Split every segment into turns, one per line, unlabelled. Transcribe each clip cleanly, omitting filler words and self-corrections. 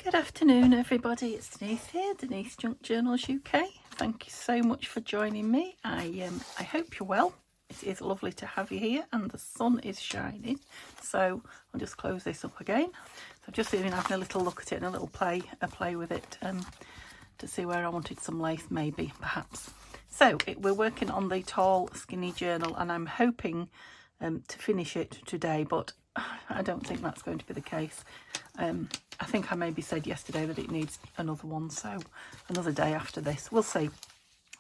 Good afternoon, everybody. It's Denise here, Denise Junk Journals UK. Thank you so much for joining me. I hope you're well. It is lovely to have you here, and the sun is shining. So I'll just close this up again. So I've just been having a little look at it and a little play with it to see where I wanted some lace, maybe, perhaps. So we're working on the tall, skinny journal, and I'm hoping to finish it today, but I don't think that's going to be the case. I think I maybe said yesterday that it needs another one, so another day after this. We'll see.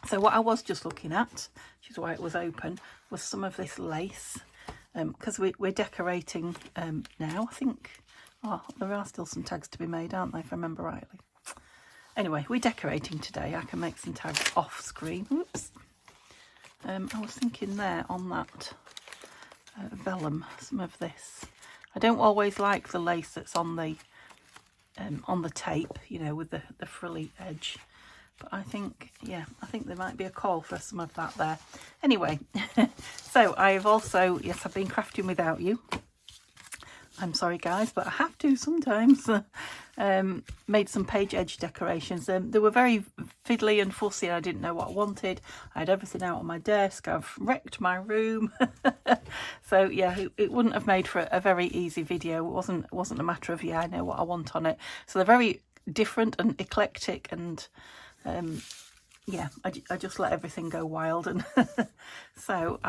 So what I was just looking at, which is why it was open, was some of this lace, because we're decorating now. I think, there are still some tags to be made, aren't there, if I remember rightly. Anyway, we're decorating today. I can make some tags off screen. Oops. I was thinking there on that vellum, some of this. I don't always like the lace that's on the tape, you know, with the frilly edge. But I think, yeah, I think there might be a call for some of that there. Anyway, so I've also, yes, I've been crafting without you. I'm sorry, guys, but I have to sometimes. Made some page edge decorations. They were very fiddly and fussy, and I didn't know what I wanted. I had everything out on my desk. I've wrecked my room. So yeah, it wouldn't have made for a very easy video. It wasn't a matter of, yeah, I know what I want on it. So they're very different and eclectic, and yeah, I just let everything go wild. And so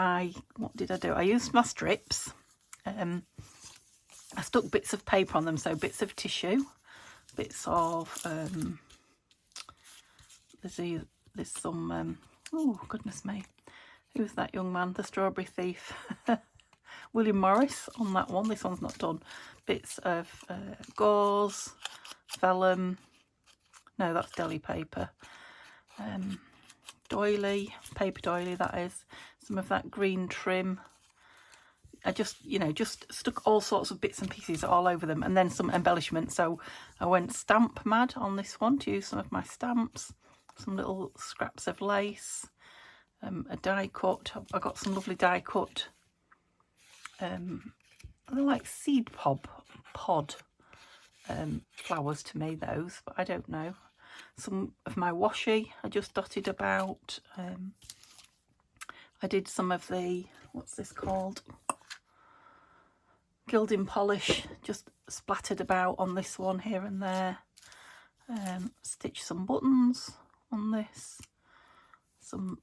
what did I do? I used my strips. I stuck bits of paper on them, so bits of tissue, bits of, there's some, oh, goodness me, who's that young man, the strawberry thief? William Morris on that one. This one's not done. Bits of gauze, vellum, no, that's deli paper, doily, paper doily that is, some of that green trim. I just, you know, just stuck all sorts of bits and pieces all over them, and then some embellishment. So I went stamp mad on this one to use some of my stamps, some little scraps of lace, a die cut. I got some lovely die cut, they're like seed pod flowers to me, those, but I don't know. Some of my washi I just dotted about. I did some of the, what's this called? Gilding polish, just splattered about on this one here and there. Stitched some buttons on this, some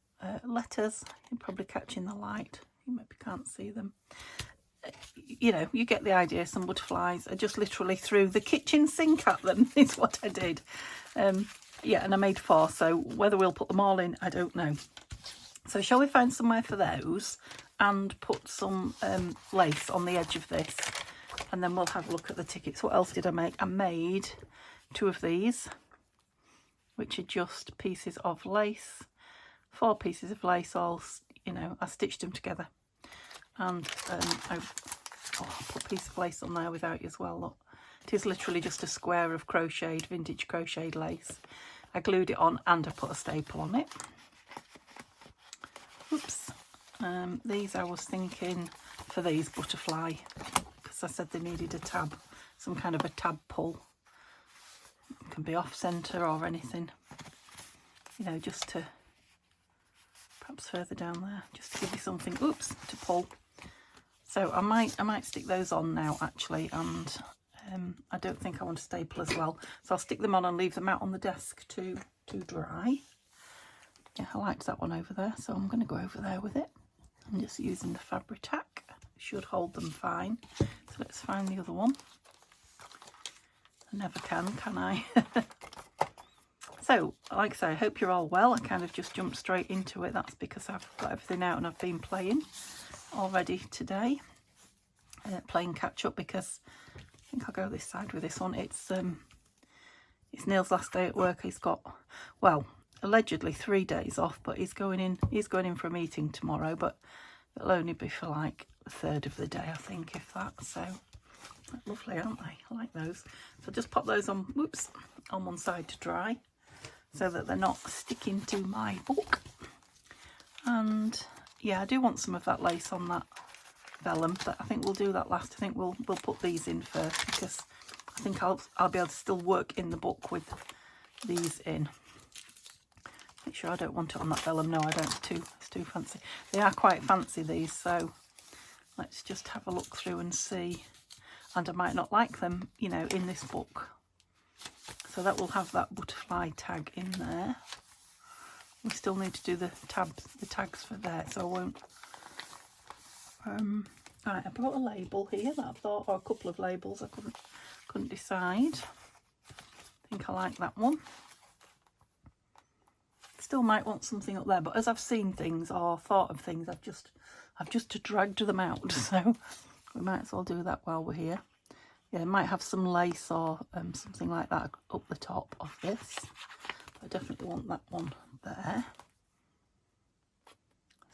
letters. You're probably catching the light, you maybe can't see them. You know, you get the idea. Some butterflies. I just literally threw the kitchen sink at them is what I did. Yeah, and I made 4, so whether we'll put them all in, I don't know. So shall we find somewhere for those and put some lace on the edge of this, and then we'll have a look at the tickets. What else did I make? I made 2 of these, which are just pieces of lace, 4 pieces of lace, all, you know, I stitched them together. And I put a piece of lace on there without you as well. Look, it is literally just a square of crocheted, vintage crocheted lace. I glued it on and I put a staple on it. Oops. These I was thinking for these butterfly, because I said they needed a tab, some kind of a tab pull. It can be off centre or anything, you know, just to, perhaps further down there, just to give you something, oops, to pull. So I might stick those on now actually, and I don't think I want to staple as well, so I'll stick them on and leave them out on the desk to dry. Yeah, I liked that one over there, so I'm going to go over there with it. I'm just using the Fabri-Tac. Should hold them fine. So let's find the other one. I never can I? So, like I say, I hope you're all well. I kind of just jumped straight into it. That's because I've got everything out and I've been playing already today. Playing catch up, because I think I'll go this side with this one. It's Neil's last day at work. He's got, well, allegedly 3 days off, but he's going in for a meeting tomorrow, but it'll only be for like a third of the day, I think, if that. So lovely, aren't they? I like those. So just pop those on, whoops, on one side to dry, so that they're not sticking to my book. And yeah, I do want some of that lace on that vellum, but I think we'll do that last. I think we'll put these in first, because I think I'll be able to still work in the book with these in. Make sure I don't want it on that vellum. No, I don't. It's too fancy. They are quite fancy, these, so let's just have a look through and see. And I might not like them, you know, in this book. So that will have that butterfly tag in there. We still need to do the tags for there, so I won't. Right, I brought a label here that I thought, or a couple of labels. I couldn't decide. I think I like that one. Still might want something up there, but as I've seen things or thought of things, I've just dragged them out. So we might as well do that while we're here. Yeah, I might have some lace or something like that up the top of this. I definitely want that one there.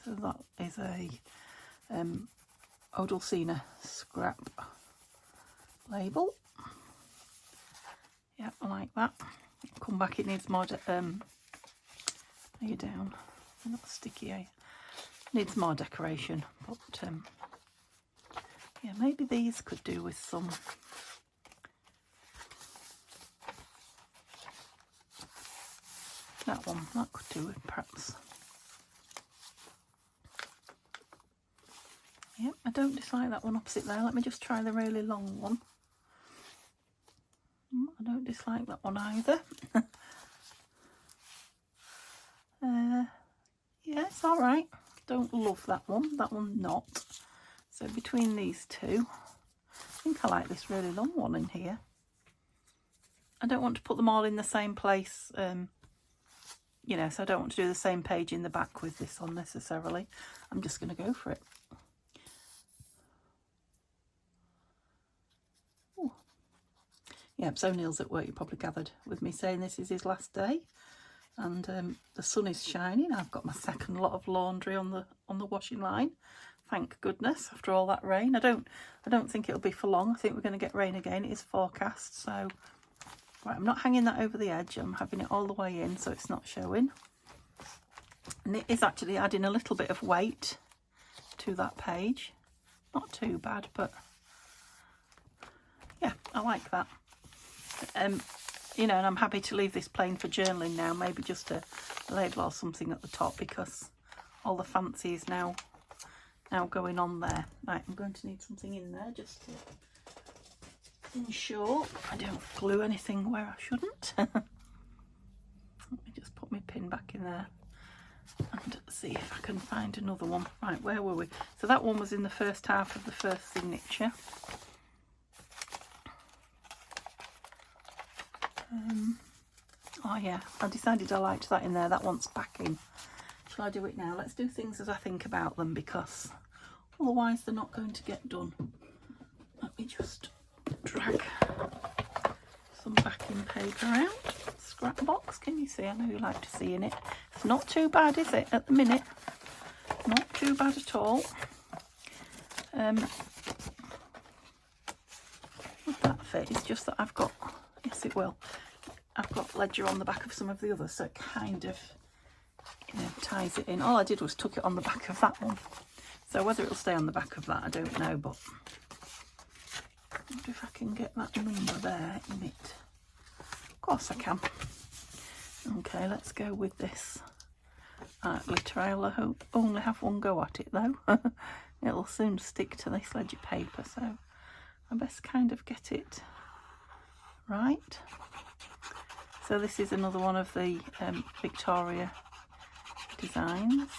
So that is a Odalcina scrap label. Yeah, I like that. Come back, it needs more. Are you down? Not sticky, eh? Needs more decoration, but yeah, maybe these could do with some. That one, that could do with perhaps. Yep, I don't dislike that one opposite there. Let me just try the really long one. I don't dislike that one either. Yeah, it's all right. Don't love that one. That one not. So between these two, I think I like this really long one in here. I don't want to put them all in the same place, you know, so I don't want to do the same page in the back with this on necessarily. I'm just going to go for it. Ooh. Yeah, so Neil's at work, you probably gathered with me saying this is his last day. And the sun is shining. I've got my second lot of laundry on the washing line. Thank goodness, after all that rain. I don't think it'll be for long. I think we're going to get rain again. It is forecast, so right, I'm not hanging that over the edge. I'm having it all the way in so it's not showing. And it is actually adding a little bit of weight to that page. Not too bad, but yeah, I like that. You know, and I'm happy to leave this plain for journaling now. Maybe just a label or something at the top because all the fancy is now going on there. Right, I'm going to need something in there just to ensure I don't glue anything where I shouldn't. Let me just put my pin back in there and see if I can find another one. Right, where were we? So that one was in the first half of the first signature. Oh yeah, I decided I liked that in there. That one's backing. Shall I do it now? Let's do things as I think about them because otherwise they're not going to get done. Let me just drag some backing paper out. Scrap box, can you see? I know you like to see in it. It's not too bad, is it, at the minute? Not too bad at all. Would that fit? It's just that I've got, yes it will. I've got ledger on the back of some of the others, so it kind of, you know, ties it in. All I did was tuck it on the back of that one. So whether it'll stay on the back of that, I don't know, but I wonder if I can get that number there in it. Of course I can. Okay, let's go with this art glitter. I'll only have one go at it though. It'll soon stick to this ledger paper, so I best kind of get it right. So this is another one of the Victoria designs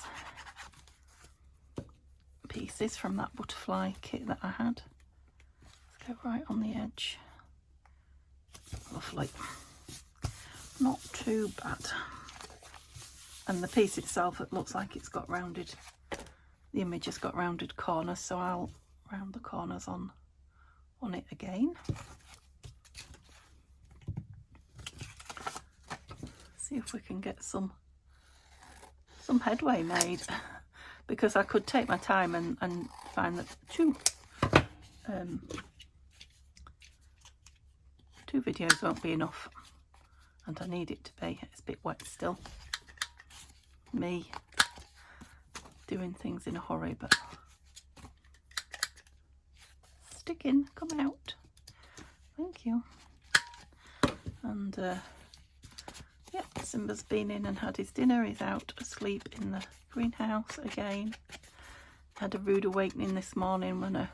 pieces from that butterfly kit that I had. Let's go right on the edge. Lovely. Not too bad. And the piece itself, it looks like it's got rounded, the image has got rounded corners, so I'll round the corners on it again. See if we can get some headway made, because I could take my time and find that two videos won't be enough, and I need it to be. It's a bit wet still. Me doing things in a hurry, but sticking, come out. Thank you. And yeah, Simba's been in and had his dinner. He's out asleep in the greenhouse again. Had a rude awakening this morning when a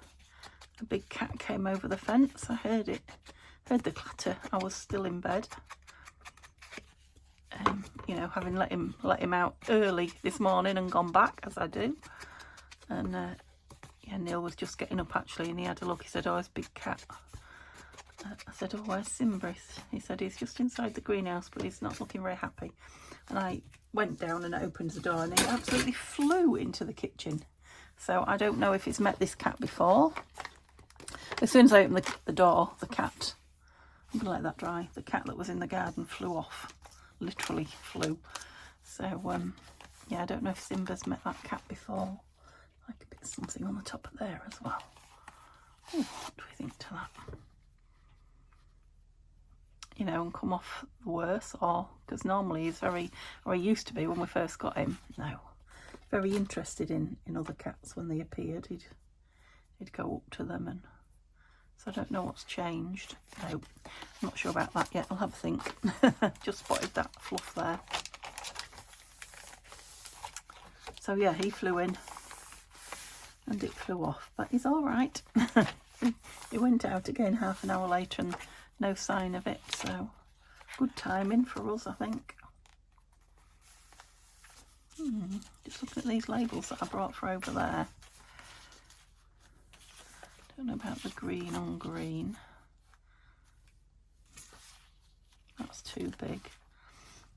big cat came over the fence. I heard it, heard the clatter. I was still in bed. You know, having let him out early this morning and gone back, as I do. And yeah, Neil was just getting up actually, and he had a look. He said, "Oh, it's a big cat." I said, "Oh, where's Simba?" He said, "He's just inside the greenhouse, but he's not looking very happy." And I went down and opened the door, and he absolutely flew into the kitchen. So I don't know if he's met this cat before. As soon as I opened the door, the cat, I'm going to let that dry, the cat that was in the garden flew off. Literally flew. So, yeah, I don't know if Simba's met that cat before. Like a bit of something on the top of there as well. Ooh, what do we think to that? You know, and come off the worse, or because normally he's very, or he used to be when we first got him. No, very interested in other cats. When they appeared, he'd go up to them, and so I don't know what's changed. No, I'm not sure about that yet. I'll have a think. Just spotted that fluff there. So yeah, he flew in and it flew off, but he's all right. He went out again half an hour later and no sign of it, so good timing for us, I think. Just looking at these labels that I brought for over there. Don't know about the green on green. That's too big.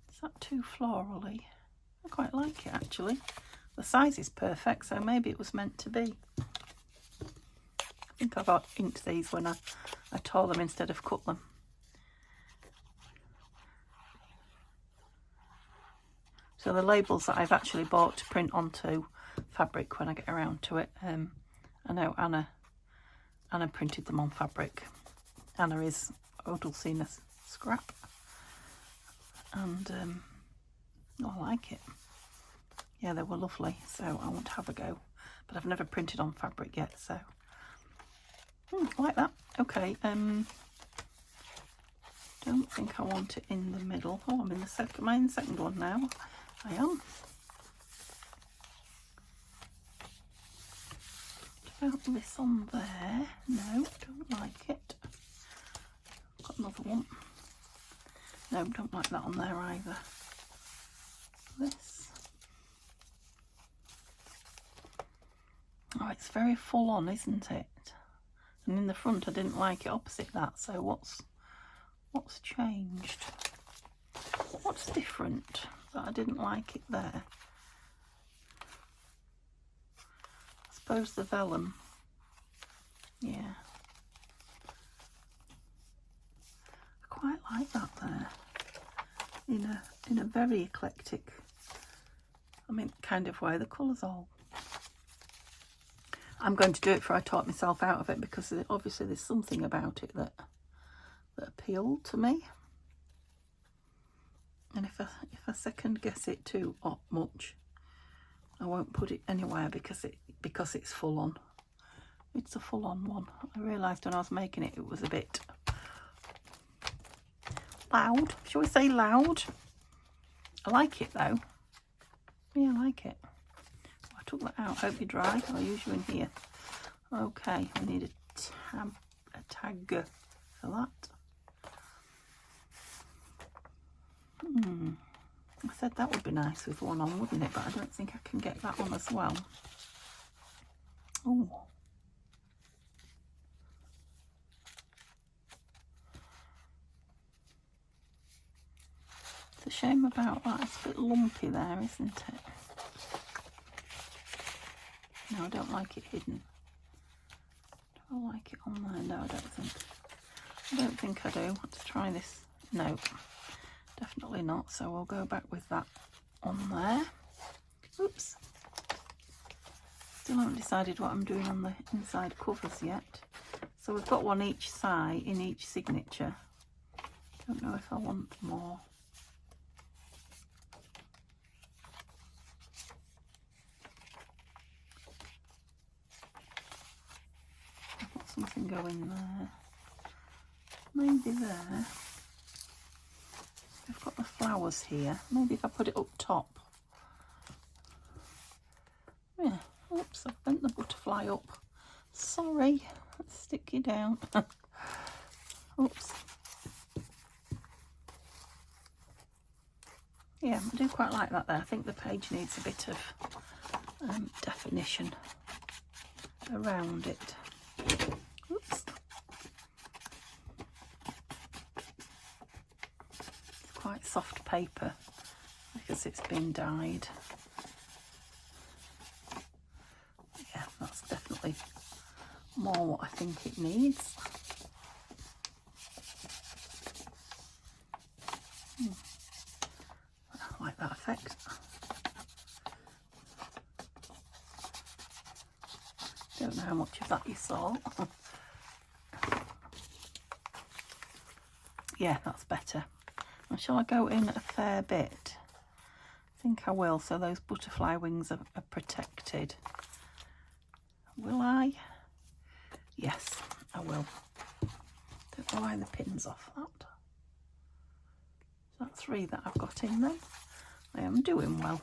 Is that too florally? I quite like it actually. The size is perfect, so maybe it was meant to be. I think I inked these when I tore them instead of cut them. So the labels that I've actually bought to print onto fabric when I get around to it, I know Anna printed them on fabric. Anna is Dulcina Scrap, and I like it. Yeah, they were lovely, so I want to have a go, but I've never printed on fabric yet, so like that. Okay, don't think I want it in the middle. Oh, I'm in the second. Am I in the second one now? I am. What about this on there? No, don't like it. Got another one. No, don't like that on there either. This. Oh, it's very full on, isn't it? And in the front I didn't like it opposite that, so what's changed? What's different that I didn't like it there? I suppose the vellum. Yeah. I quite like that there. In a very eclectic, I mean, kind of way. The colours all. I'm going to do it before I talk myself out of it, because obviously there's something about it that appealed to me. And if I second guess it too much, I won't put it anywhere because it's full on. It's a full on one. I realised when I was making it, it was a bit loud. Shall we say loud? I like it though. Yeah, I like it. I took that out. Hope you dry. I'll use you in here. Okay, we need a tag for that. I said that would be nice with one on, wouldn't it? But I don't think I can get that one as well. Oh. It's a shame about that. It's a bit lumpy there, isn't it? No, I don't like it hidden. Do I like it on there? No, I don't think I do. Let's try this. No, definitely not. So we'll go back with that on there. Oops. Still haven't decided what I'm doing on the inside covers yet. So we've got one each side in each signature. Don't know if I want more. I've got something going there. Maybe there. I've got the flowers here. Maybe if I put it up top. Yeah, oops, I've bent the butterfly up. Sorry, let's stick you down. Oops. Yeah, I do quite like that there. I think the page needs a bit of definition around it. Oops. It's quite soft paper because it's been dyed. Yeah, that's definitely more what I think it needs. I like that effect. Don't know how much of that you saw. Yeah, that's better. And shall I go in a fair bit? I think I will, so those butterfly wings are protected. Will I? Yes, I will. Don't know why the pin's off that. So that's 3 that I've got in then. I am doing well.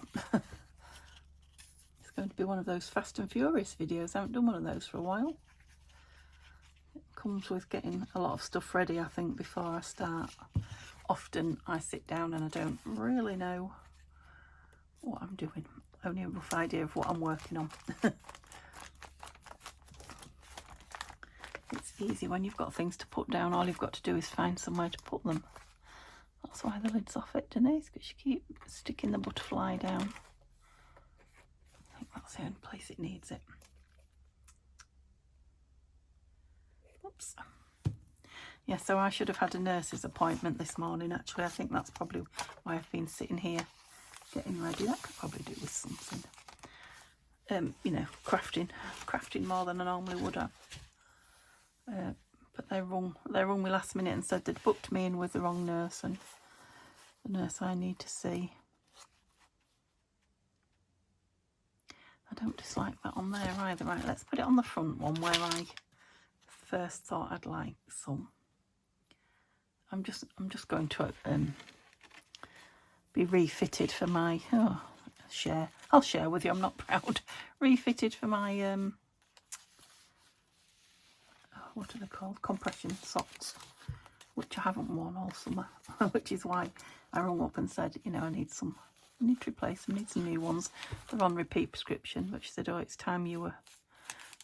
It's going to be one of those Fast and Furious videos. I haven't done one of those for a while. It comes with getting a lot of stuff ready, I think, before I start. Often I sit down and I don't really know what I'm doing. Only a rough idea of what I'm working on. It's easy when you've got things to put down. All you've got to do is find somewhere to put them. That's why the lid's off it, Denise, because you keep sticking the butterfly down. I think that's the only place it needs it. Oops. Yeah, so I should have had a nurse's appointment this morning, actually. I think that's probably why I've been sitting here getting ready. That could probably do with something. You know, crafting more than I normally would have. But they rung me last minute and said they'd booked me in with the wrong nurse, and the nurse I need to see. I don't dislike that on there either. Right, let's put it on the front one where I first thought I'd like some. I'm just going to be refitted for my share. I'll share with you. I'm not proud. Refitted for my what are they called? Compression socks, which I haven't worn all summer, which is why I rung up and said, you know, I need to replace them, need some new ones. They're on repeat prescription, but she said, oh, it's time you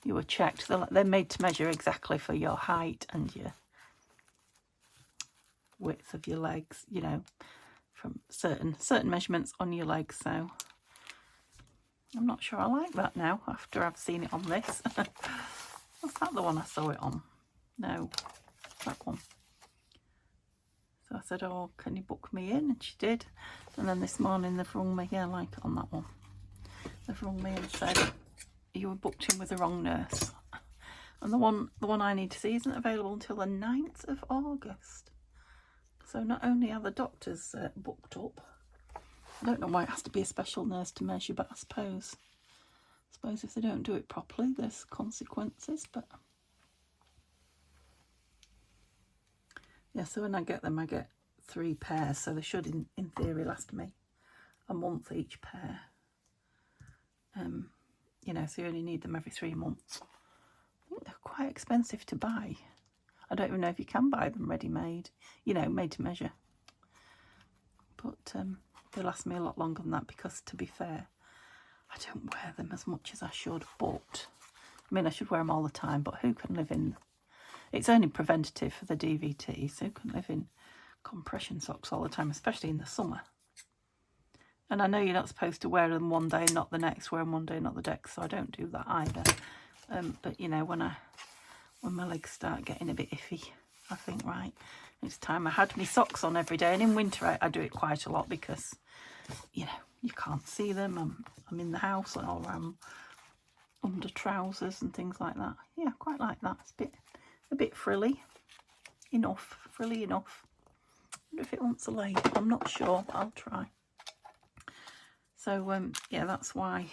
were checked. They're made to measure exactly for your height and your width of your legs, you know, from certain measurements on your legs. So I'm not sure I like that now after I've seen it on this. Was that the one I saw it on? No, that one. So I said, oh, can you book me in? And she did. And then this morning they've rung me, yeah, like on that one. They've rung me and said, you were booked in with the wrong nurse. And the one I need to see isn't available until the 9th of August. So not only are the doctors booked up, I don't know why it has to be a special nurse to measure, but I suppose if they don't do it properly, there's consequences. But yeah, so when I get them, I get 3 pairs, so they should in theory last me a month each pair. You know, so you only need them every 3 months. I think they're quite expensive to buy. I don't even know if you can buy them ready-made, you know, made to measure. But they last me a lot longer than that because, to be fair, I don't wear them as much as I should. But, I mean, I should wear them all the time, but who can live in... It's only preventative for the DVT, so who can live in compression socks all the time, especially in the summer? And I know you're not supposed to wear them one day and not the next, wear them one day and not the next, so I don't do that either. But, you know, when my legs start getting a bit iffy, I think, right, it's time I had my socks on every day. And in winter, I do it quite a lot because, you know, you can't see them. I'm in the house or I'm under trousers and things like that. Yeah, quite like that. It's a bit frilly. Frilly enough. I wonder if it wants a label. I'm not sure, but I'll try. So, yeah, that's why...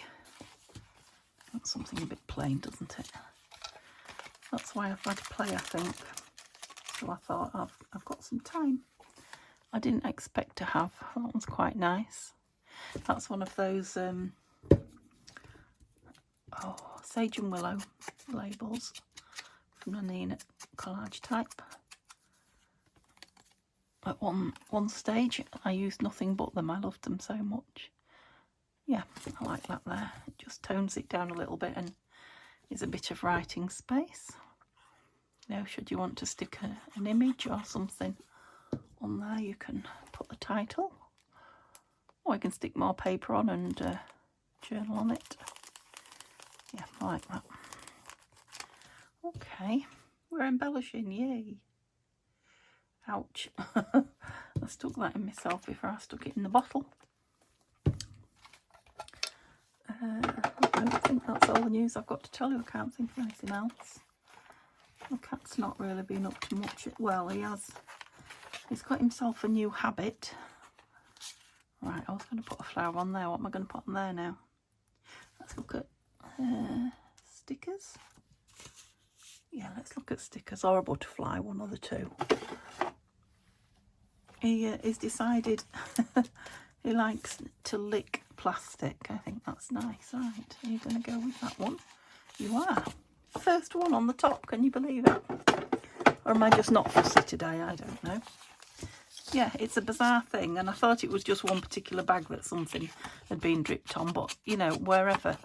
That's something a bit plain, doesn't it? That's why I've had to play, I think. So I thought I've got some time. I didn't expect to have. That one's quite nice. That's one of those Sage and Willow labels from Nannina Collage Type. At one stage I used nothing but them. I loved them so much. Yeah, I like that there. It just tones it down a little bit and is a bit of writing space. Now, should you want to stick an image or something on there, you can put the title. Or I can stick more paper on and journal on it. Yeah, I like that. Okay, we're embellishing, yay. Ouch. I stuck that in myself before I stuck it in the bottle. I don't think that's all the news I've got to tell you. I can't think of anything else. The cat's not really been up to much. Well, he's got himself a new habit. Right, I was going to put a flower on there. What am I going to put on there now? Let's look at stickers. Yeah, let's look at stickers, or a butterfly, one of the two. He's decided he likes to lick plastic. I think that's nice. Right, are you going to go with that one? You are. First one on the top, can you believe it? Or am I just not fussy today? I don't know. Yeah, it's a bizarre thing, and I thought it was just one particular bag that something had been dripped on, but you know, wherever.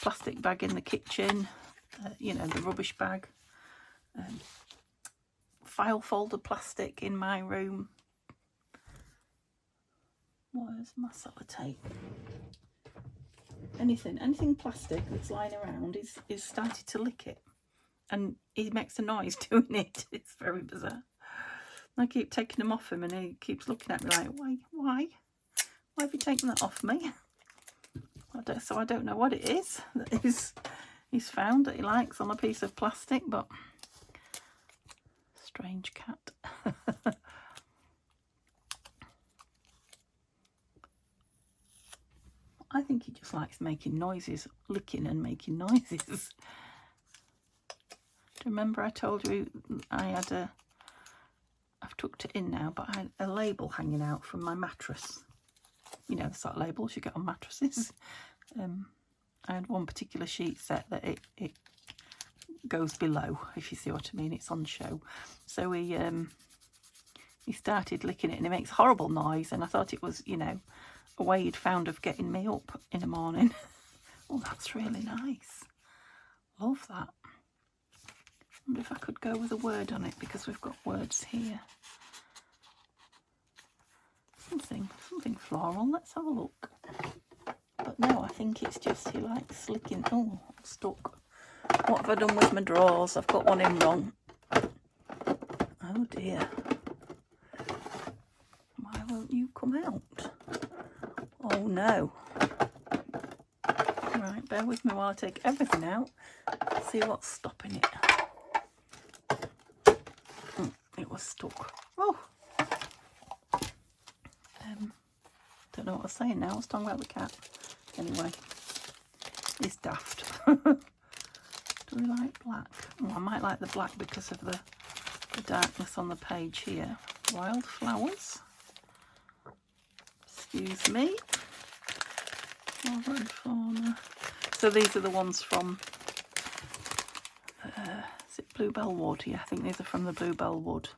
Plastic bag in the kitchen, you know, the rubbish bag, file folder plastic in my room. Where's my sellotape? Anything plastic that's lying around is started to lick it, and he makes a noise doing it. It's very bizarre. I keep taking them off him, and he keeps looking at me like, why have you taken that off me? So I don't know what it is that he's found that he likes on a piece of plastic, but strange cat. I think he just likes making noises, licking and making noises. Do you remember I told you I've tucked it in now, but I had a label hanging out from my mattress. You know, the sort of labels you get on mattresses. I had one particular sheet set that it goes below, if you see what I mean. It's on show. So he started licking it, and it makes horrible noise, and I thought it was, you know, a way he'd found of getting me up in the morning. Oh, that's really nice. Love that. Wonder if I could go with a word on it, because we've got words here. Something floral. Let's have a look. But no, I think it's just he likes licking. Oh, I'm stuck. What have I done with my drawers? I've got one in wrong. Oh dear. Why won't you come out? Oh no. Right, bear with me while I take everything out. See what's stopping it. It was stuck. Oh. Don't know what I was saying now. I was talking about the cat. Anyway, he's daft. Do we like black? Oh, I might like the black because of the darkness on the page here. Wildflowers. Excuse me. Flora and fauna. So these are the ones from, is it Bluebell Wood? Yeah, I think these are from the Bluebell Wood.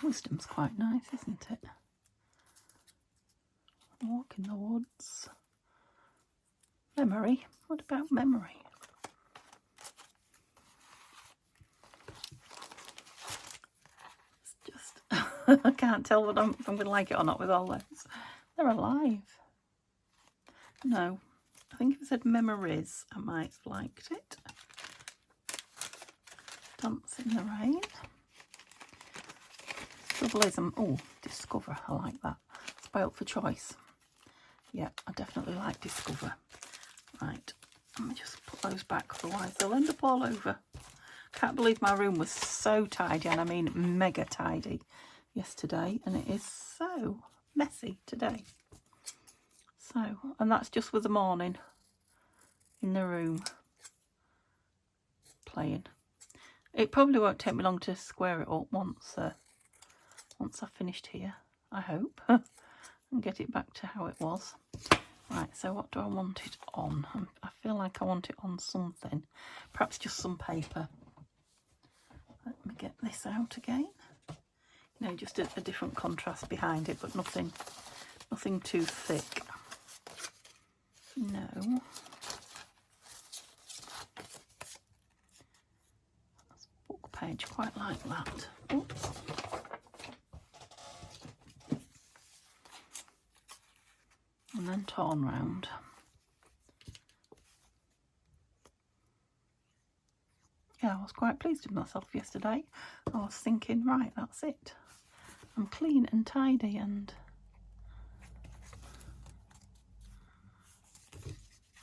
Wisdom's quite nice, isn't it? Walk in the woods. Memory. What about memory? It's just I can't tell if I'm going to like it or not with all those. They're alive. No, I think if it said memories, I might have liked it. Dance in the rain. Trouble is, oh, Discover. I like that. Spoilt for choice. Yeah, I definitely like Discover. Right, let me just put those back, otherwise they'll end up all over. Can't believe my room was so tidy, and I mean mega tidy, yesterday, and it is so messy today. So, and that's just with the morning in the room playing. It probably won't take me long to square it up once I've finished here, I hope, and get it back to how it was. Right, so what do I want it on? I feel like I want it on something, perhaps just some paper. Let me get this out again. You know, just a different contrast behind it, but nothing too thick. No. That's a book page, quite like that. Oops. And then torn round. Yeah, I was quite pleased with myself yesterday. I was thinking, right, that's it. I'm clean and tidy, and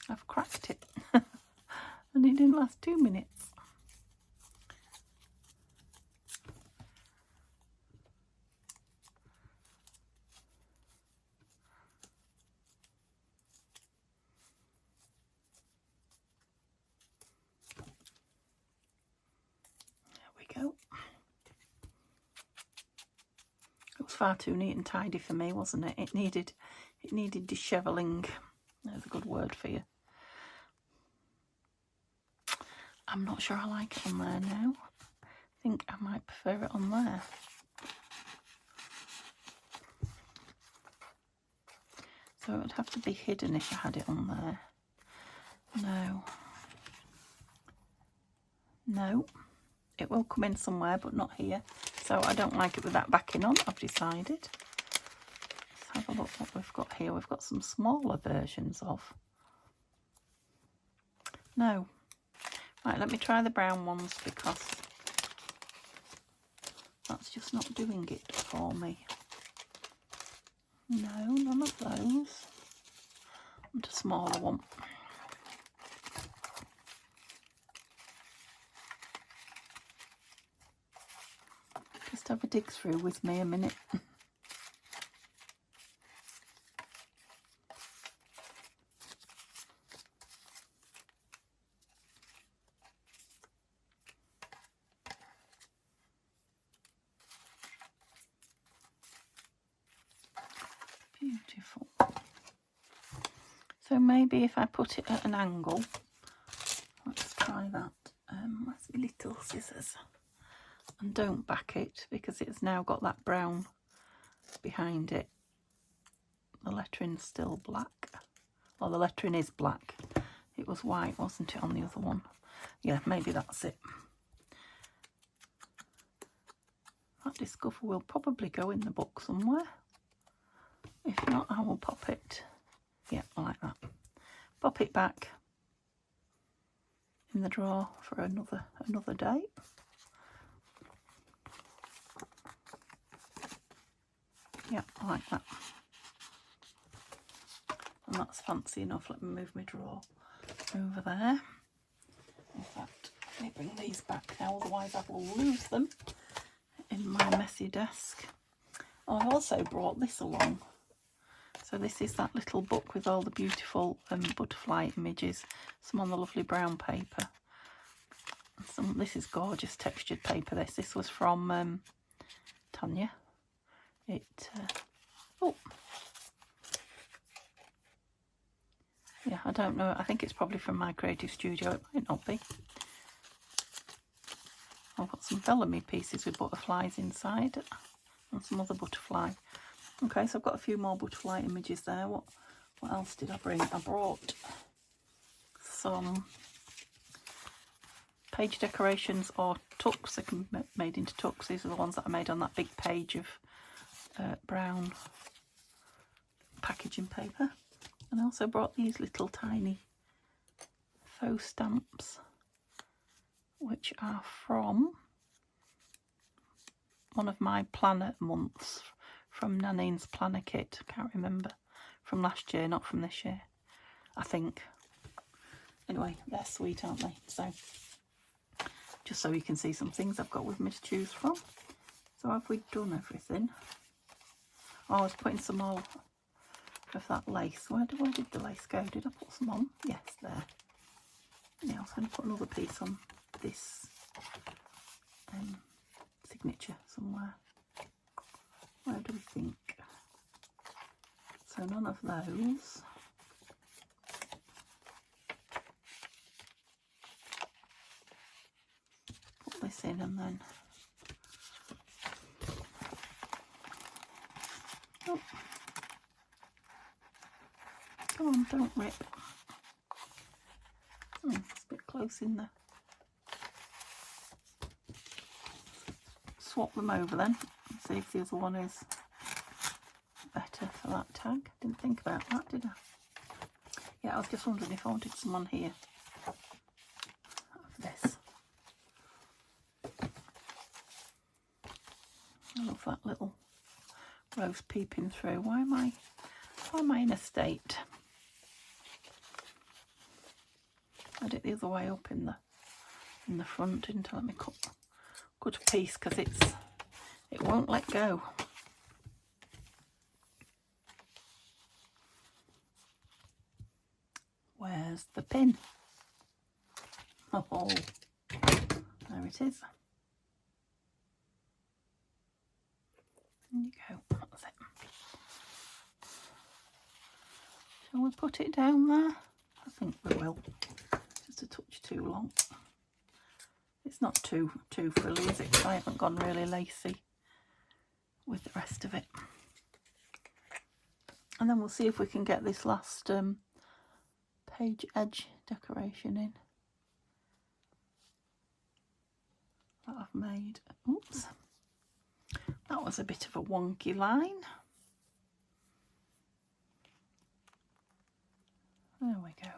I've cracked it. And it didn't last 2 minutes. Go. It was far too neat and tidy for me, wasn't it? It needed disheveling. There's a good word for you. I'm not sure I like it on there now. I think I might prefer it on there. So it would have to be hidden if I had it on there. No. It will come in somewhere, but not here. So I don't like it with that backing on, I've decided. Let's have a look what we've got here. We've got some smaller versions of. No. Right, let me try the brown ones, because that's just not doing it for me. No, none of those. And a smaller one. Just have a dig through with me a minute. Beautiful. So maybe if I put it at an angle, let's try that. Let's be little scissors. And don't back it, because it's now got that brown behind it. The lettering's still black. Well, the lettering is black. It was white, wasn't it, on the other one? Yeah, maybe that's it. That Discover will probably go in the book somewhere. If not, I will pop it. Yeah, like that. Pop it back in the drawer for another day. Yeah, I like that. And that's fancy enough. Let me move my drawer over there. In fact, let me bring these back now, otherwise I will lose them in my messy desk. Oh, I also brought this along. So this is that little book with all the beautiful butterfly images. Some on the lovely brown paper. This is gorgeous textured paper. This was from Tanya. Yeah, I don't know. I think it's probably from My Creative Studio. It might not be. I've got some Bellamy pieces with butterflies inside and some other butterfly. Okay, so I've got a few more butterfly images there. What else did I bring? I brought some page decorations or tucks. They can be made into tucks. These are the ones that I made on that big page of brown packaging paper. And I also brought these little tiny faux stamps, which are from one of my planner months, from Nanine's planner kit. I can't remember, from last year, not from this year, I think. Anyway, they're sweet, aren't they? So just so you can see some things I've got with me to choose from. So have we done everything? Oh, I was putting some more of that lace. Where did the lace go? Did I put some on? Yes, there. Yeah, I was going to put another piece on this signature somewhere. Where do we think? So none of those. Put this in and then... Oh. Come on, don't rip. It's a bit close in there. Swap them over then and see if the other one is better for that tag. Didn't think about that, did I? Yeah, I was just wondering if I wanted some on here of this. I love that little rose peeping through. Why am I in a state? I did it the other way up in the front, didn't I? Let me cut a piece because it won't let go. Where's the pin? Oh, there it is. There you go. That's it. Shall we put it down there? I think we will. Just a touch too long. It's not too frilly, is it? I haven't gone really lacy with the rest of it. And then we'll see if we can get this last page edge decoration in that I've made. Oops, that was a bit of a wonky line. There we go.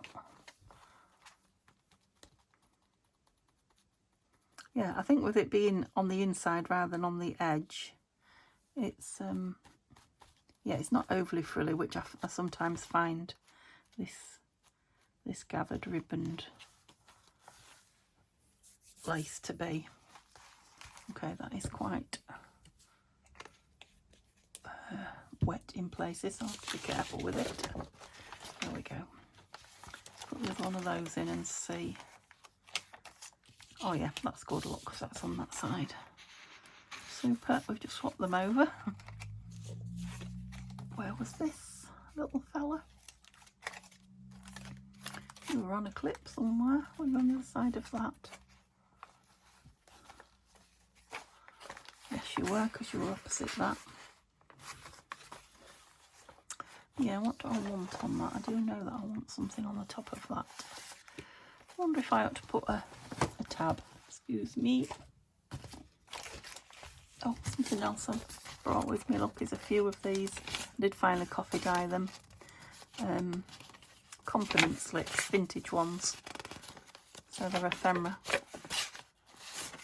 Yeah, I think with it being on the inside rather than on the edge, it's yeah, it's not overly frilly, which I sometimes find this gathered ribboned lace to be. Okay, that is quite wet in places, so I have to be careful with it. There we go. Put a little one of those in and see. Oh yeah, that's good, look, because that's on that side. Super, we've just swapped them over. Where was this little fella? You were on a clip somewhere. Were you on the other side of that? Yes, you were, because you were opposite that. Yeah, what do I want on that? I do know that I want something on the top of that. I wonder if I ought to put a tab. Excuse me. Oh, something else I've brought with me, look, is a few of these. I did finally coffee dye them. Compliment slips, vintage ones. So they're ephemera.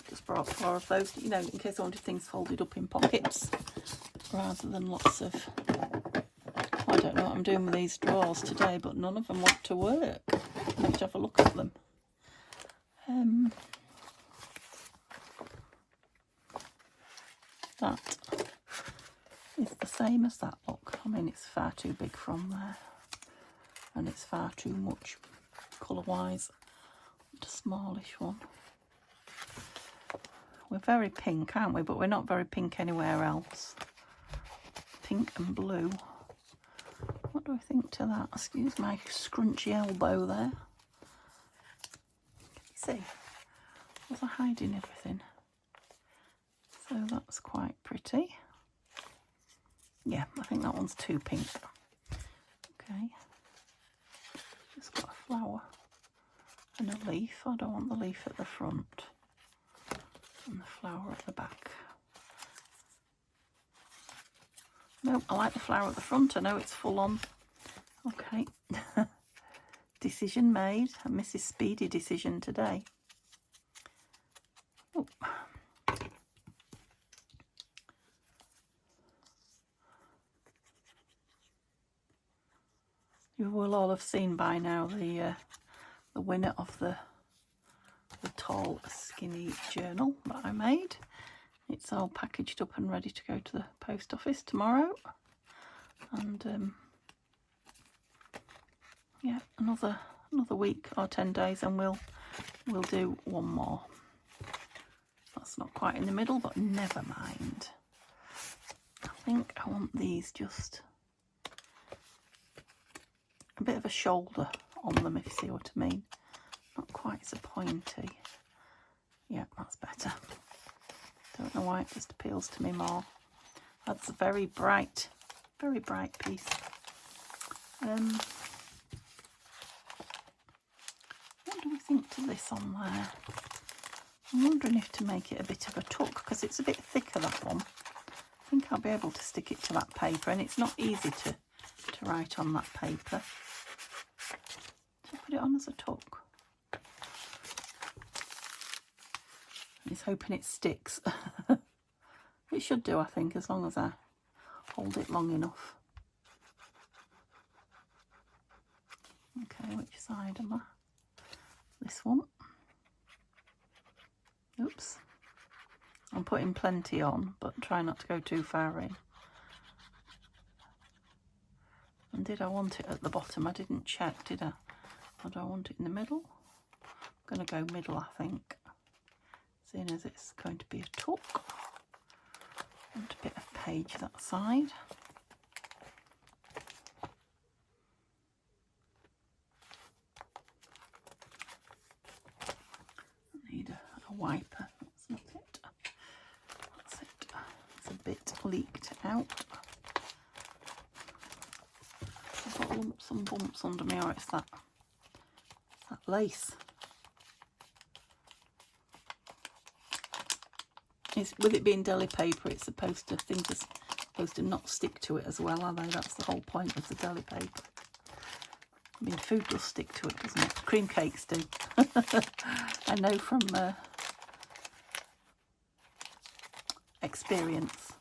Just brought 4 of those, you know, in case I wanted things folded up in pockets rather than lots of... I don't know what I'm doing with these drawers today, but none of them want to work. I have to have a look at them. That is the same as that, look. I mean, it's far too big from there, and it's far too much colour-wise. A smallish one. We're very pink, aren't we? But we're not very pink anywhere else. Pink and blue. What do I think to that? Excuse my scrunchy elbow there. Can you see? Was I hiding everything? So that's quite pretty. Yeah, I think that one's too pink. Okay. Just got a flower and a leaf. I don't want the leaf at the front and the flower at the back. No, I like the flower at the front. I know it's full on. Okay. Decision made. A Mrs. Speedy decision today. Oh. You will all have seen by now the winner of the tall skinny journal that I made. It's all packaged up and ready to go to the post office tomorrow. And yeah, another week or 10 days, and we'll do one more. That's not quite in the middle, but never mind. I think I want these just a bit of a shoulder on them, if you see what I mean. Not quite so pointy. Yeah, that's better. Don't know why it just appeals to me more. That's a very bright piece. What do we think to this on there? I'm wondering if to make it a bit of a tuck, because it's a bit thicker, that one. I think I'll be able to stick it to that paper, and it's not easy to write on that paper. So put it on as a tuck. He's hoping it sticks. It should do, I think, as long as I hold it long enough. Okay, which side am I? This one. Oops. I'm putting plenty on, but try not to go too far in. And did I want it at the bottom? I didn't check, did I? Or do I want it in the middle? I'm going to go middle, I think. Seeing as it's going to be a tuck. And a bit of page that side. I need a wiper. That's not it. That's it. It's a bit leaked out. I've got lumps and bumps under me, or it's that lace. With it being deli paper, it's supposed to, things are supposed to not stick to it as well, are they? That's the whole point of the deli paper. I mean, food does stick to it, doesn't it? Cream cakes do. I know from experience.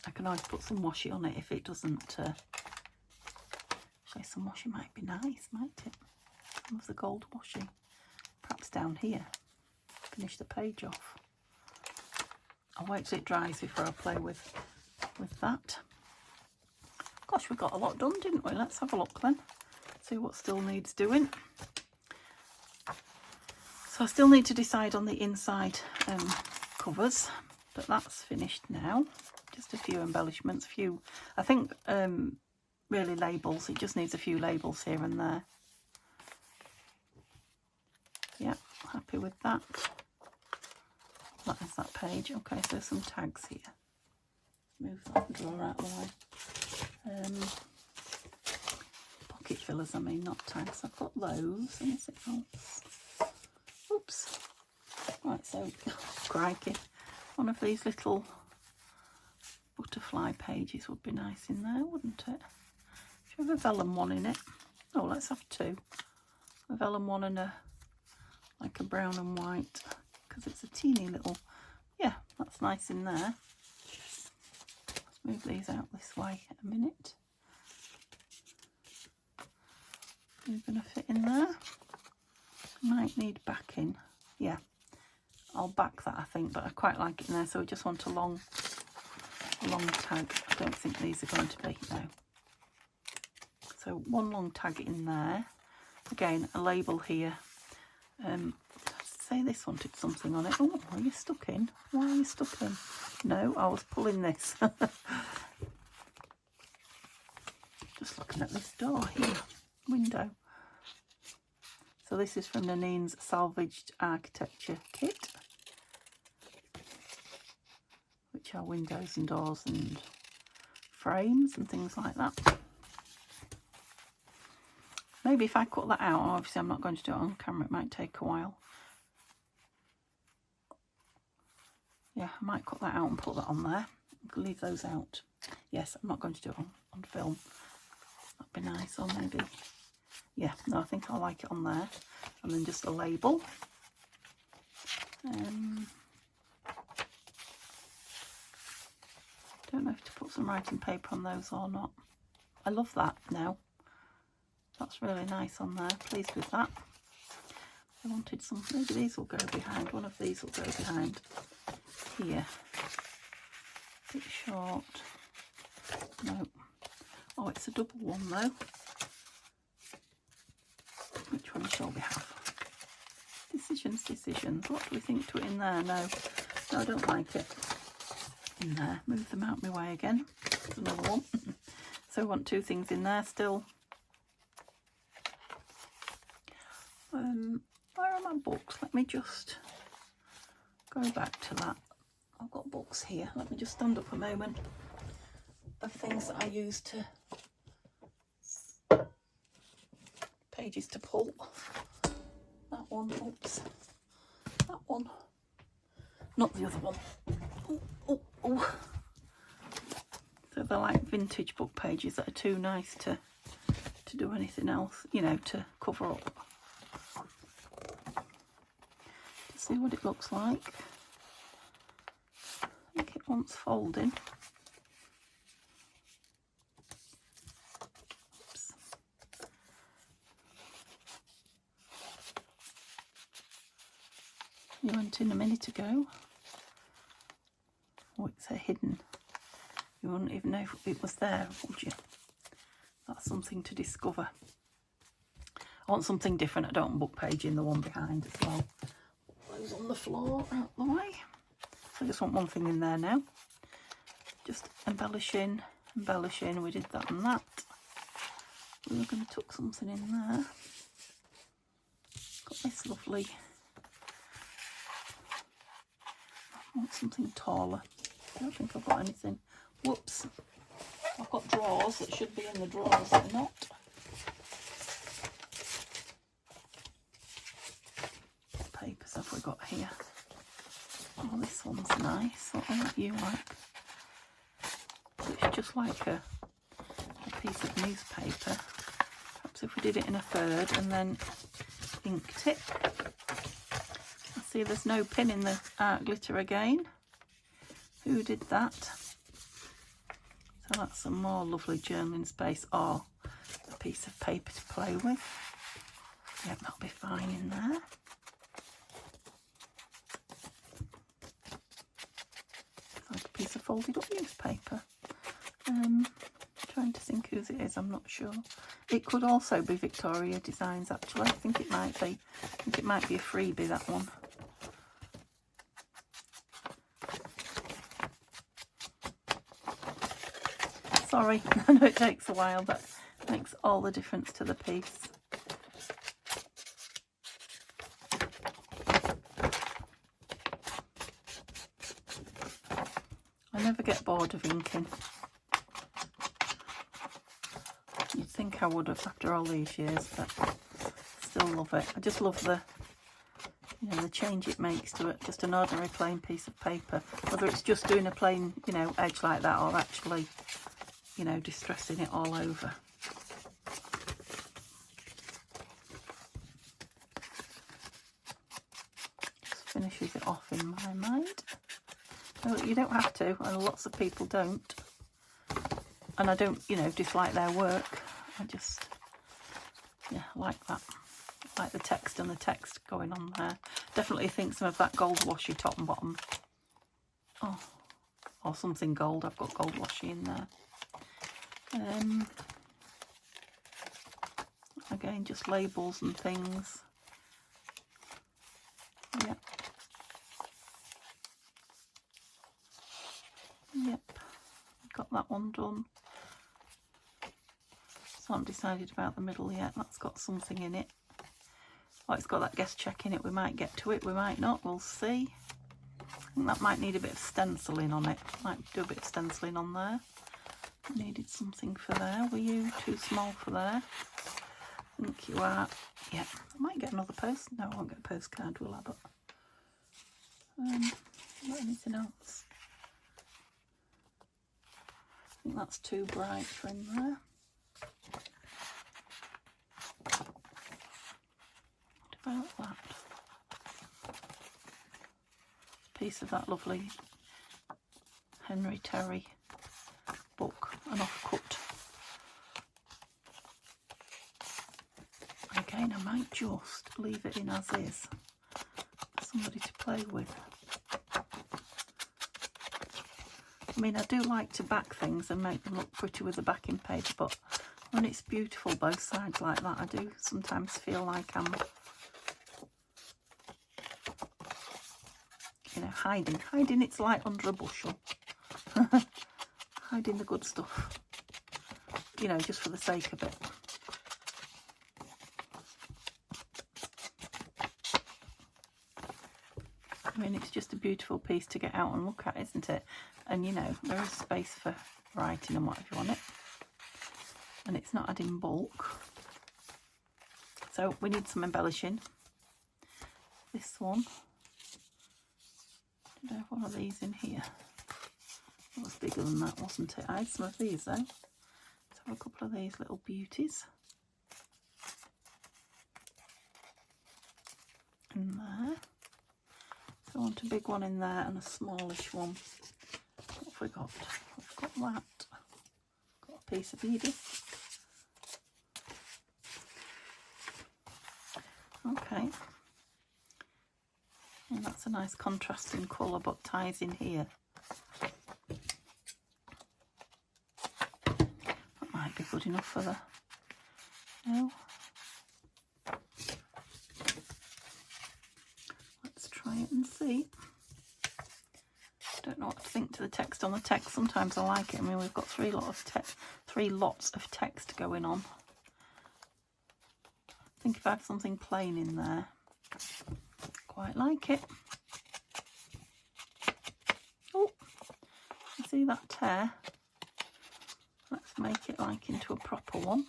I can always put some washi on it if it doesn't. Actually, some washi might be nice, might it? Some of the gold washi. Perhaps down here. Finish the page off. I'll wait till it dries before I play with that. Gosh, we got a lot done, didn't we? Let's have a look then. See what still needs doing. So I still need to decide on the inside covers, but that's finished now. Just a few embellishments, I think really labels. It just needs a few labels here and there. Yeah, happy with that. That is that page. Okay, so some tags here. Move that drawer out of the way. Pocket fillers, I mean, not tags. I've got those. Anything else? Oops. Right, so, crikey. One of these little butterfly pages would be nice in there, wouldn't it? Should we have a vellum one in it? Oh, let's have two. A vellum one and like a brown and white, because it's a teeny little, yeah, that's nice in there. Let's move these out this way a minute. They're going to fit in there. Might need backing. Yeah, I'll back that, I think, but I quite like it in there, so we just want a long tag. I don't think these are going to be, no. So one long tag in there. Again, a label here. Say this wanted something on it. Oh, are you stuck in? Why are you stuck in? No, I was pulling this. Just looking at this door here, window. So this is from Nanine's Salvaged Architecture Kit, which are windows and doors and frames and things like that. Maybe if I cut that out, obviously I'm not going to do it on camera, it might take a while. Yeah, I might cut that out and put that on there. Leave those out. Yes, I'm not going to do it on film. That'd be nice, or maybe... Yeah, no, I think I like it on there. And then just a label. Don't know if to put some writing paper on those or not. I love that now. That's really nice on there. Pleased with that. I wanted some, maybe these will go behind. One of these will go behind here. A bit short. No. Oh, it's a double one though. Which one shall we have? Decisions. What do we think to it in there? No, I don't like it in there. Move them out my way again. There's another one. So we want 2 things in there still. Where are my books? Let me just go back to that. I've got books here. Let me just stand up a moment of things that I use to pages to pull. That one, oops. That one. Not the other one. Oh. So they're like vintage book pages that are too nice to do anything else, you know, to cover up. To see what it looks like. I think it wants folding. Oops. You went in a minute ago. Oh, it's a hidden. You wouldn't even know if it was there, would you? That's something to discover. I want something different. I don't want book page in the one behind as well. Those on the floor out the way. So I just want one thing in there now. Just embellishing. We did that and that. We were going to tuck something in there. Got this lovely. I want something taller. I don't think I've got anything. Whoops. I've got drawers that should be in the drawers, they're not. What papers have we got here? Oh, this one's nice. What about you like? It's just like a piece of newspaper. Perhaps if we did it in a third and then inked it. I see there's no pin in the art glitter again. Who did that? So that's some more lovely journaling space or a piece of paper to play with. Yep, that'll be fine in there. It's like a piece of folded up newspaper. Trying to think whose it is, I'm not sure. It could also be Victoria Designs actually. I think it might be. I think it might be a freebie, that one. Sorry, I know it takes a while, but it makes all the difference to the piece. I never get bored of inking. You'd think I would have after all these years, but still love it. I just love the, you know, the change it makes to it. Just an ordinary plain piece of paper, whether it's just doing a plain, you know, edge like that, or actually, you know, distressing it all over. Just finishes it off in my mind. No, you don't have to, and lots of people don't. And I don't, you know, dislike their work. I just, yeah, like that. Like the text and the text going on there. Definitely think some of that gold washy top and bottom. Oh, or something gold. I've got gold washy in there. Again, just labels and things. Yep. Got that one done. So I haven't decided about the middle yet. That's got something in it. Oh, it's got that guest check in it. We might get to it, we might not. We'll see. I think that might need a bit of stenciling on it. Might do a bit of stenciling on there. Needed something for there. Were you too small for there? I think you are. Yeah, I might get another post. No, I won't get a postcard, will I? But not anything else. I think that's too bright for in there. What about that? Piece of that lovely Henry Terry book, an offcut. Again, I might just leave it in as is. Somebody to play with. I mean, I do like to back things and make them look pretty with the backing paper, but when it's beautiful both sides like that, I do sometimes feel like I'm hiding its light under a bushel. Hiding the good stuff, you know, just for the sake of it. I mean, it's just a beautiful piece to get out and look at, isn't it? And, you know, there is space for writing and whatever you want it. And it's not adding bulk. So we need some embellishing. This one. Did I have one of these in here? It was bigger than that, wasn't it? I had some of these, though. Let's have a couple of these little beauties. In there. So I want a big one in there and a smallish one. What have we got? We've got that. Got a piece of Edie. Okay. And that's a nice contrasting colour, but ties in here. That might be good enough for the... No. Try it and see. Don't know what to think to the text on the text. Sometimes I like it. I mean, we've got three lots of text going on. I think if I have something plain in there, quite like it. Oh, you see that tear? Let's make it like into a proper one.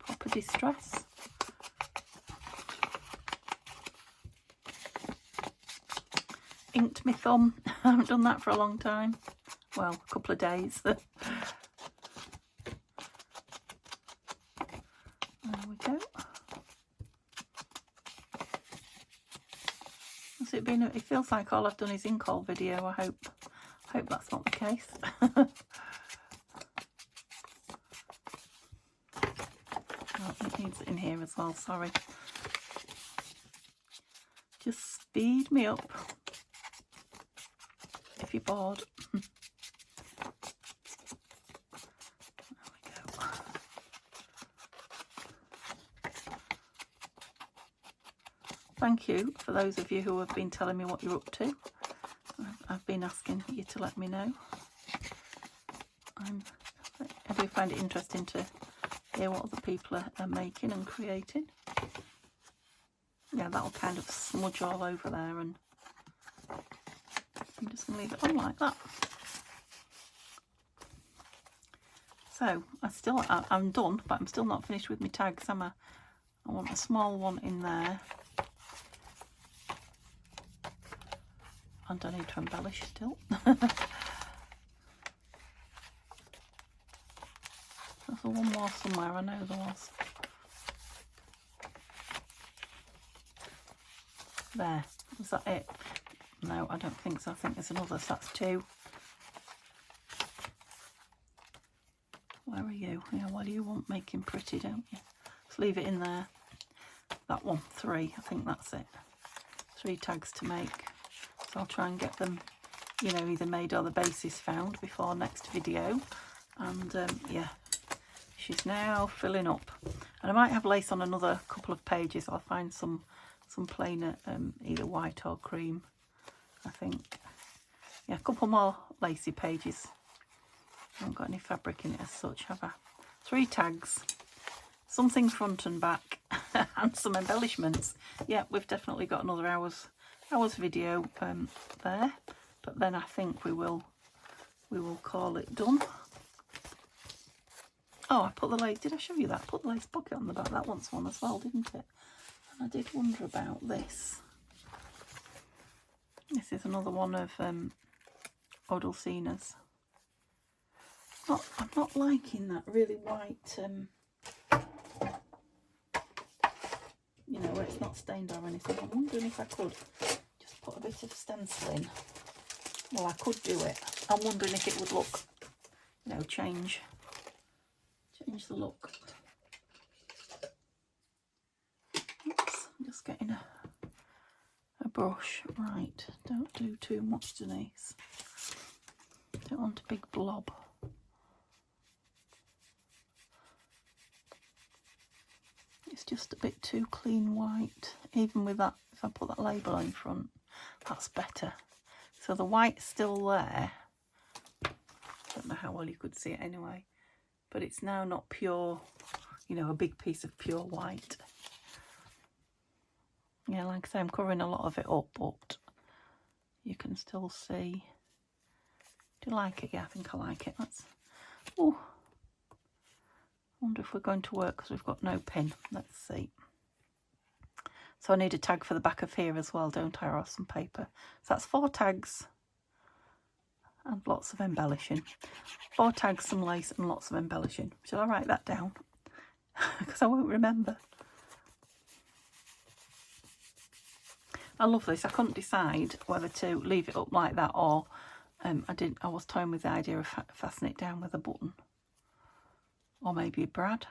Proper distress. Inked my thumb. I haven't done that for a long time. Well, a couple of days. There we go. Has it been? It feels like all I've done is ink all video. I hope that's not the case. Oh, it needs it in here as well. Sorry. Just speed me up. If you're bored. There we go. Thank you for those of you who have been telling me what you're up to. I've been asking you to let me know. I do find it interesting to hear what other people are making and creating. Yeah, that'll kind of smudge all over there, and I'm just going to leave it on like that. So I'm done, but I'm still not finished with my tags, am I? I want a small one in there. And I need to embellish still. There's one more somewhere, I know there was. There, is that it? No, I don't think so. I think there's another, so that's two. Where are you? Yeah, well, you want making pretty, don't you? Let's leave it in there. That one, 3. I think that's it. 3 tags to make. So I'll try and get them, you know, either made or the bases found before next video. And yeah, she's now filling up. And I might have lace on another couple of pages. I'll find some plainer, either white or cream, I think. Yeah, a couple more lacy pages. I haven't got any fabric in it as such, have I? 3 tags, something front and back, and some embellishments. Yeah, we've definitely got another hour's video there, but then I think we will call it done. Oh, I put the lace, did I show you that? I put the lace pocket on the back. That wants one as well, didn't it? And I did wonder about this. This is another one of Odalcina's. I'm not liking that really white, you know, where it's not stained or anything. I'm wondering if I could just put a bit of stencil in. Well, I could do it. I'm wondering if it would look, you know, change the look. Oops, I'm just getting a brush. Right, don't do too much, Denise. Don't want a big blob. It's it's just a bit too clean white. Even with that, if I put that label in front, that's better. So the white's still there. Don't know how well you could see it anyway, but it's now not pure, you know, a big piece of pure white. Yeah, like I say, I'm covering a lot of it up, but you can still see. Do you like it? Yeah, I think I like it. Let's. Oh, wonder if we're going to work because we've got no pin. Let's see. So I need a tag for the back of here as well, don't I? Or some paper. So that's 4 tags. And lots of embellishing. 4 tags, some lace and lots of embellishing. Shall I write that down? Because I won't remember. I love this. I couldn't decide whether to leave it up like that or I was toying with the idea of fastening it down with a button. Or maybe a brad.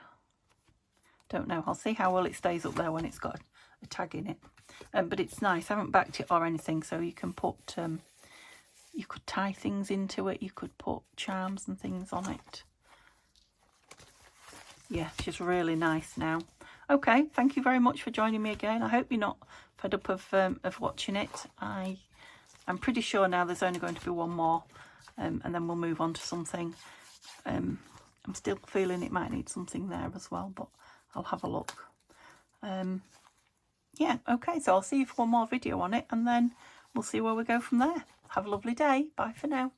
Don't know. I'll see how well it stays up there when it's got a tag in it. But it's nice. I haven't backed it or anything, so you can put... you could tie things into it. You could put charms and things on it. Yeah, it's just really nice now. Okay, thank you very much for joining me again. I hope you're not fed up of watching it. I'm pretty sure now there's only going to be one more, and then we'll move on to something. I'm still feeling it might need something there as well, but I'll have a look. Yeah, okay, so I'll see you for one more video on it, and then we'll see where we go from there. Have a lovely day. Bye for now.